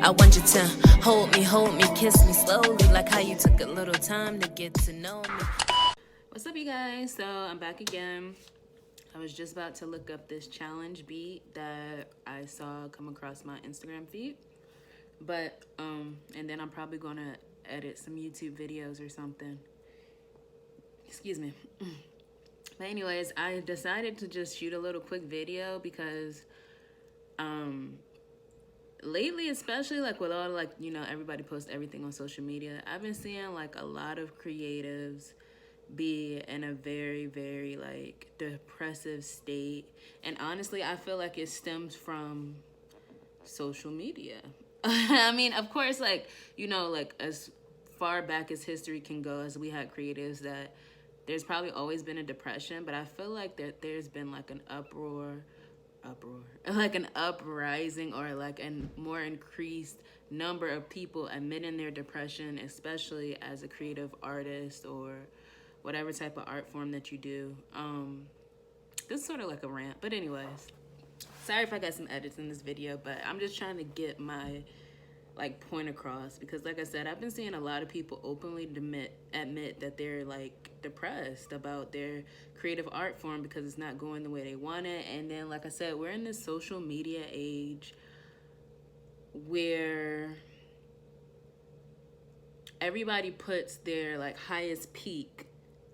I want you to hold me, kiss me slowly, like how you took a little time to get to know me. What's up, you guys? So I'm back again. I was just about to look up this challenge beat that I saw come across my Instagram feed. But, and then I'm probably gonna edit some YouTube videos or something. Excuse me. But anyways, I decided to just shoot a little quick video because, lately, especially like with all like, you know, everybody posts everything on social media, I've been seeing like a lot of creatives be in a very, very like depressive state. And honestly, I feel like it stems from social media. I mean, of course, like, you know, like as far back as history can go, as we had creatives, that there's probably always been a depression, but I feel like that there's been like an uproar, like an uprising, or like a more increased number of people admitting their depression, especially as a creative artist or whatever type of art form that you do. This is sort of like a rant, but anyways, sorry if I got some edits in this video, but I'm just trying to get my like point across, because like I said, I've been seeing a lot of people openly admit that they're like depressed about their creative art form because it's not going the way they want it. And then like I said, we're in this social media age where everybody puts their like highest peak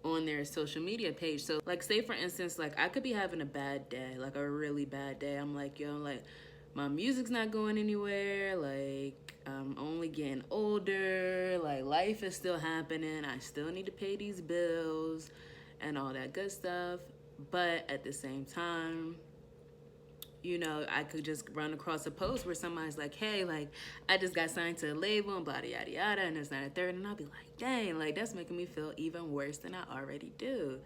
on their social media page. So like, say for instance, like I could be having a bad day, like a really bad day. I'm like, yo, like my music's not going anywhere, like I'm only getting older, like life is still happening, I still need to pay these bills and all that good stuff. But at the same time, you know, I could just run across a post where somebody's like, hey, like I just got signed to a label and blah, yada, yada, and it's not a third. And I'll be like, dang, like that's making me feel even worse than I already do.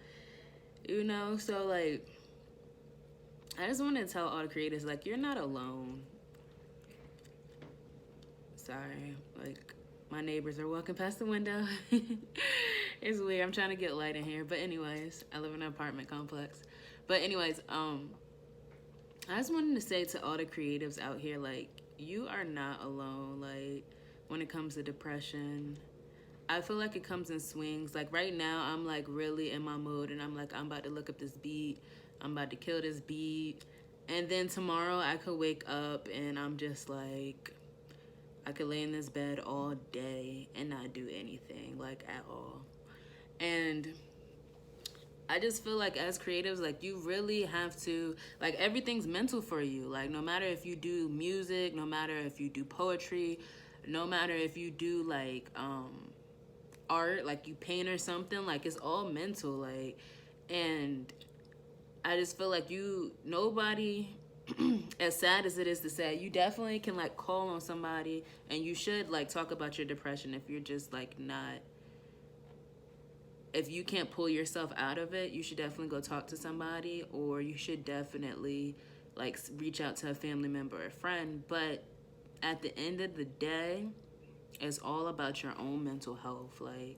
You know, so like, I just want to tell all the creators, like, you're not alone. Sorry, like my neighbors are walking past the window. It's weird. I'm trying to get light in here. But anyways, I live in an apartment complex. But anyways, I just wanted to say to all the creatives out here, like, you are not alone. Like, when it comes to depression, I feel like it comes in swings. Like right now, I'm like really in my mood, and I'm like, I'm about to look up this beat. I'm about to kill this beat. And then tomorrow I could wake up and I'm just like, I could lay in this bed all day and not do anything, like at all. And I just feel like as creatives, like you really have to, like everything's mental for you. Like no matter if you do music, no matter if you do poetry, no matter if you do like art, like you paint or something, like it's all mental. Like, and I just feel like nobody, as sad as it is to say, you definitely can like call on somebody, and you should like talk about your depression if you're just like not, if you can't pull yourself out of it, you should definitely go talk to somebody, or you should definitely like reach out to a family member or a friend. But at the end of the day, it's all about your own mental health. Like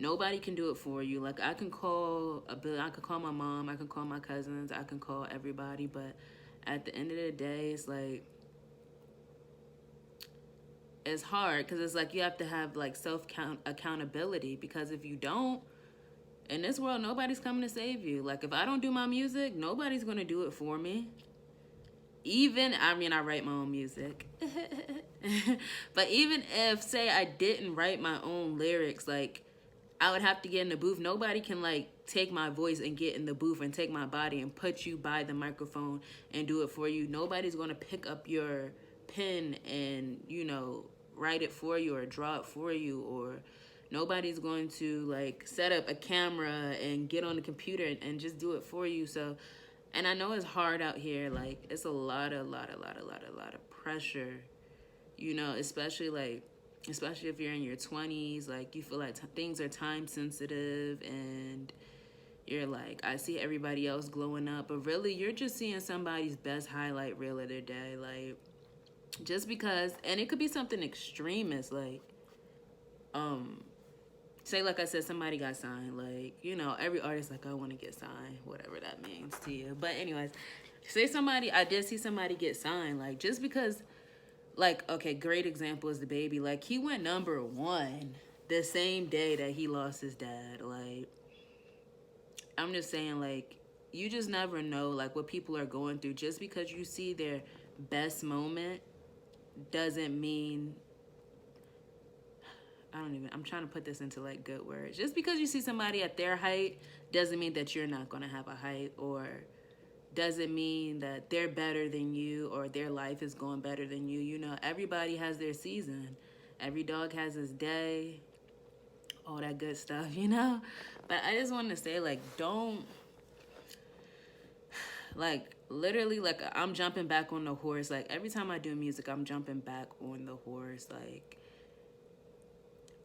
nobody can do it for you. Like I can call my mom, I can call my cousins, I can call everybody, but at the end of the day, it's like, it's hard because it's like you have to have like accountability, because if you don't, in this world, nobody's coming to save you. Like if I don't do my music, nobody's going to do it for me. Even, I mean, I write my own music. But even if, say, I didn't write my own lyrics, like I would have to get in the booth. Nobody can like take my voice and get in the booth and take my body and put you by the microphone and do it for you. Nobody's going to pick up your pen and, you know, write it for you or draw it for you, or nobody's going to like set up a camera and get on the computer and just do it for you. So, and I know it's hard out here. Like it's a lot of pressure, you know, especially if you're in your 20s, like you feel like things are time sensitive, and you're like, I see everybody else glowing up, but really you're just seeing somebody's best highlight reel of their day. Like just because, and it could be something extremist, like say like I said, somebody got signed, like, you know, every artist like, I want to get signed, whatever that means to you. But anyways, say somebody, I did see somebody get signed, like just because, like, okay, great example is the baby. Like, he went #1 the same day that he lost his dad. Like, I'm just saying, like, you just never know, like, what people are going through. Just because you see their best moment doesn't mean, I'm trying to put this into, like, good words. Just because you see somebody at their height doesn't mean that you're not going to have a height, or doesn't mean that they're better than you or their life is going better than you. You know, everybody has their season. Every dog has his day, all that good stuff, you know? But I just wanted to say, like, don't, like, literally, like, I'm jumping back on the horse. Like, every time I do music, I'm jumping back on the horse. Like,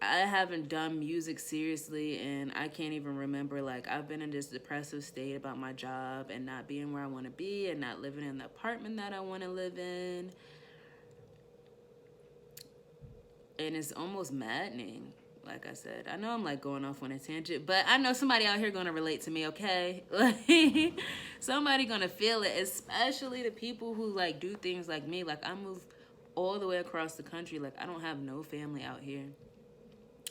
I haven't done music seriously, and I can't even remember. Like, I've been in this depressive state about my job and not being where I want to be and not living in the apartment that I want to live in. And it's almost maddening. Like I said, I know I'm, like, going off on a tangent, but I know somebody out here going to relate to me, okay? Like, somebody going to feel it, especially the people who, like, do things like me. Like, I moved all the way across the country. Like, I don't have no family out here.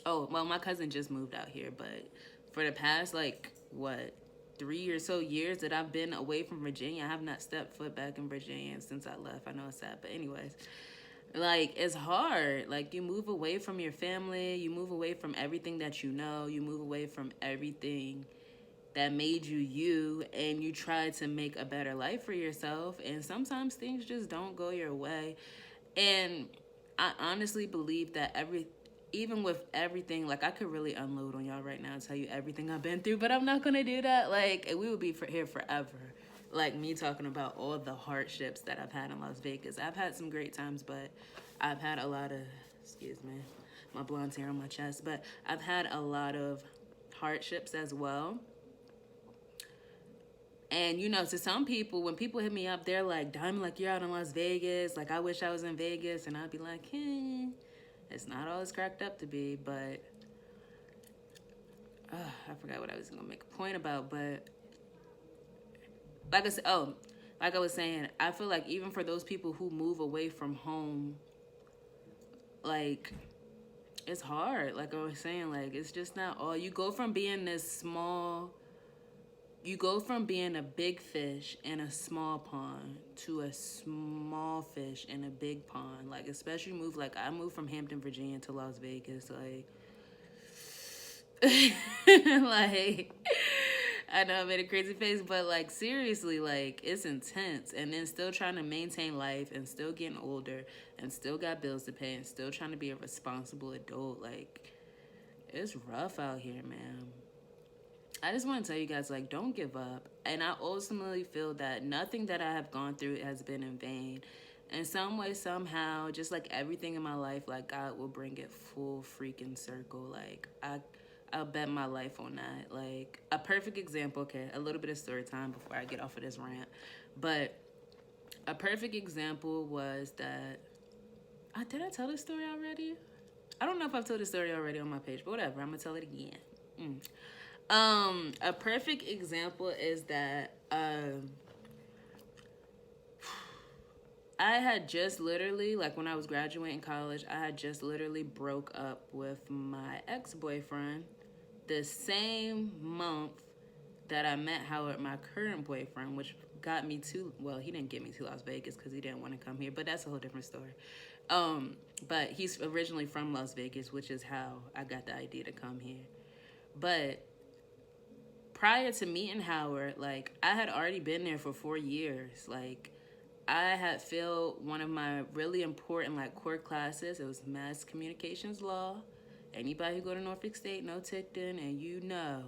Oh, well, my cousin just moved out here, but for the past, like, what, 3 or so years that I've been away from Virginia, I have not stepped foot back in Virginia since I left. I know it's sad, but anyways, like, it's hard. Like, you move away from your family, you move away from everything that you know, you move away from everything that made you you, and you try to make a better life for yourself, and sometimes things just don't go your way. And I honestly believe that even with everything, like, I could really unload on y'all right now and tell you everything I've been through, but I'm not gonna do that. Like, we would be here forever. Like, me talking about all the hardships that I've had in Las Vegas. I've had some great times, but I've had a lot of, excuse me, my blonde hair on my chest, but I've had a lot of hardships as well. And, you know, to some people, when people hit me up, they're like, Diamond, like, you're out in Las Vegas. Like, I wish I was in Vegas. And I'd be like, it's not all it's cracked up to be, but I forgot what I was going to make a point about, but like I said, like I was saying, I feel like even for those people who move away from home, like, it's hard. Like I was saying, like, it's just not all. You go from being a big fish in a small pond to a small fish in a big pond. Like, especially I moved from Hampton, Virginia to Las Vegas. Like, like, I know I made a crazy face, but, like, seriously, like, it's intense. And then still trying to maintain life and still getting older and still got bills to pay and still trying to be a responsible adult. Like, it's rough out here, man. I just want to tell you guys, like, don't give up. And I ultimately feel that nothing that I have gone through has been in vain. In some way, somehow, just like everything in my life, like, God will bring it full freaking circle. Like, I'll bet my life on that. Like, a perfect example, okay, a little bit of story time before I get off of this rant. But a perfect example was that, did I tell this story already? I don't know if I've told this story already on my page, but whatever, I'm going to tell it again. A perfect example is that I had just literally, like, when I was graduating college, I had just literally broke up with my ex-boyfriend the same month that I met Howard, my current boyfriend, which got me to, well, he didn't get me to Las Vegas because he didn't want to come here, but that's a whole different story. But he's originally from Las Vegas, which is how I got the idea to come here. But prior to meeting Howard, like, I had already been there for 4 years. Like, I had failed one of my really important, like, core classes. It was mass communications law. Anybody who go to Norfolk State know Ticton, and you know,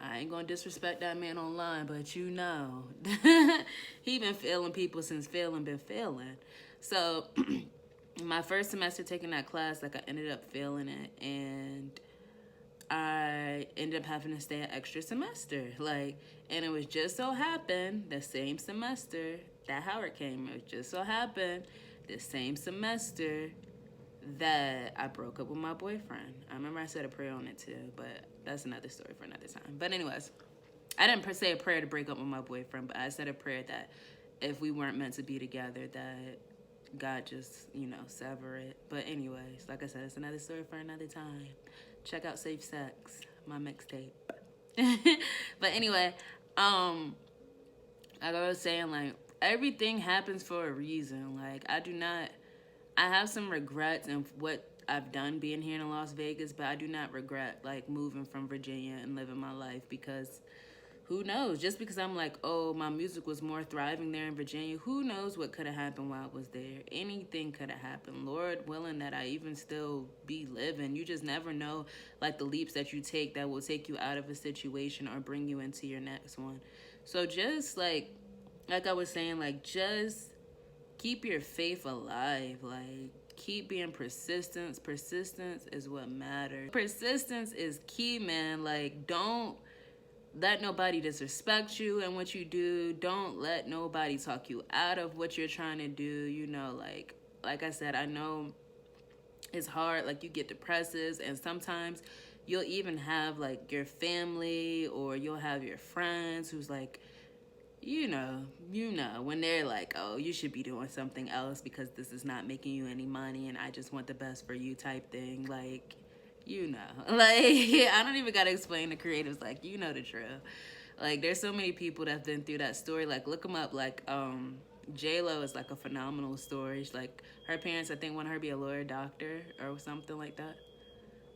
I ain't gonna disrespect that man online, but you know, he been failing people since failing been failing. So my first semester taking that class, like, I ended up failing it, and I ended up having to stay an extra semester. Like, and it was just so happened the same semester that Howard came. It just so happened the same semester that I broke up with my boyfriend. I remember I said a prayer on it too, but that's another story for another time. But anyways, I didn't per se a prayer to break up with my boyfriend, but I said a prayer that if we weren't meant to be together, that God just, you know, sever it. But anyways, like I said, it's another story for another time. Check out Safe Sex, my mixtape. But anyway, like I was saying, like, everything happens for a reason. Like, I have some regrets in what I've done being here in Las Vegas, but I do not regret, like, moving from Virginia and living my life, because who knows? Just because I'm like, oh, my music was more thriving there in Virginia, who knows what could have happened while I was there? Anything could have happened. Lord willing that I even still be living. You just never know, like, the leaps that you take that will take you out of a situation or bring you into your next one. So just, like I was saying, like, just keep your faith alive. Like, keep being persistent. Persistence is what matters. Persistence is key, man. Like, don't let nobody disrespect you and what you do. Don't let nobody talk you out of what you're trying to do. You know, like I said, I know it's hard. Like, you get depressives, and sometimes you'll even have, like, your family, or you'll have your friends who's like, you know, when they're like, oh, you should be doing something else because this is not making you any money, and I just want the best for you type thing. Like, you know, like, I don't even gotta explain to creatives, like, you know the drill. Like, there's so many people that have been through that story. Like, look them up. Like, J-Lo is, like, a phenomenal story. Like, her parents, I think, want her to be a lawyer, doctor, or something like that.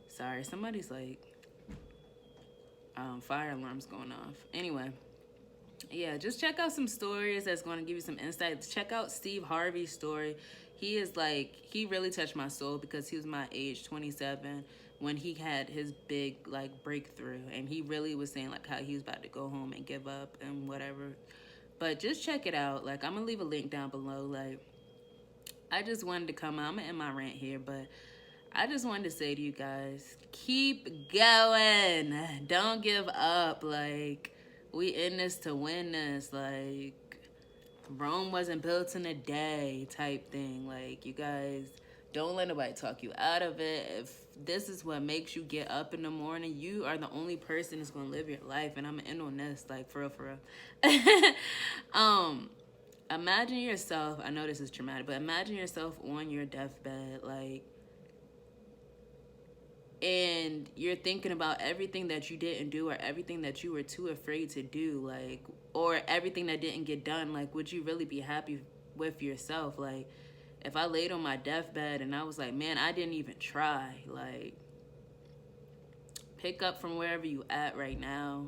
Sorry, somebody's, like, fire alarm's going off. Anyway, yeah, just check out some stories that's going to give you some insights. Check out Steve Harvey's story. He is, like, he really touched my soul, because he was my age, 27, when he had his big, like, breakthrough. And he really was saying, like, how he was about to go home and give up and whatever. But just check it out. Like, I'm going to leave a link down below. Like, I just wanted to come out. I'm going to end my rant here, but I just wanted to say to you guys, keep going. Don't give up. Like, we in this to win this. Like, Rome wasn't built in a day type thing. Like, you guys, don't let nobody talk you out of it. If this is what makes you get up in the morning, you are the only person that's gonna live your life. And I'm gonna end on this, like, for real. Imagine yourself, I know this is traumatic, but imagine yourself on your deathbed, like, and you're thinking about everything that you didn't do, or everything that you were too afraid to do, like, or everything that didn't get done. Like, would you really be happy with yourself? Like, if I laid on my deathbed and I was like, man, I didn't even try. Like, pick up from wherever you at right now.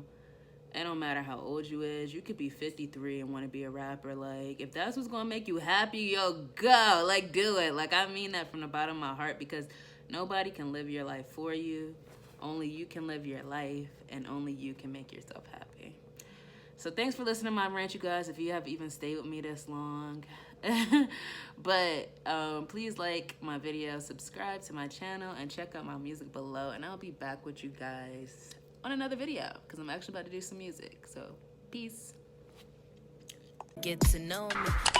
It don't matter how old you is. You could be 53 and want to be a rapper. Like, if that's what's gonna make you happy, yo, go. Like, do it. Like, I mean that from the bottom of my heart, because nobody can live your life for you. Only you can live your life, and only you can make yourself happy. So thanks for listening to my rant, you guys, if you have even stayed with me this long. But please like my video, subscribe to my channel, and check out my music below. And I'll be back with you guys on another video, because I'm actually about to do some music. So, peace. Get to know me.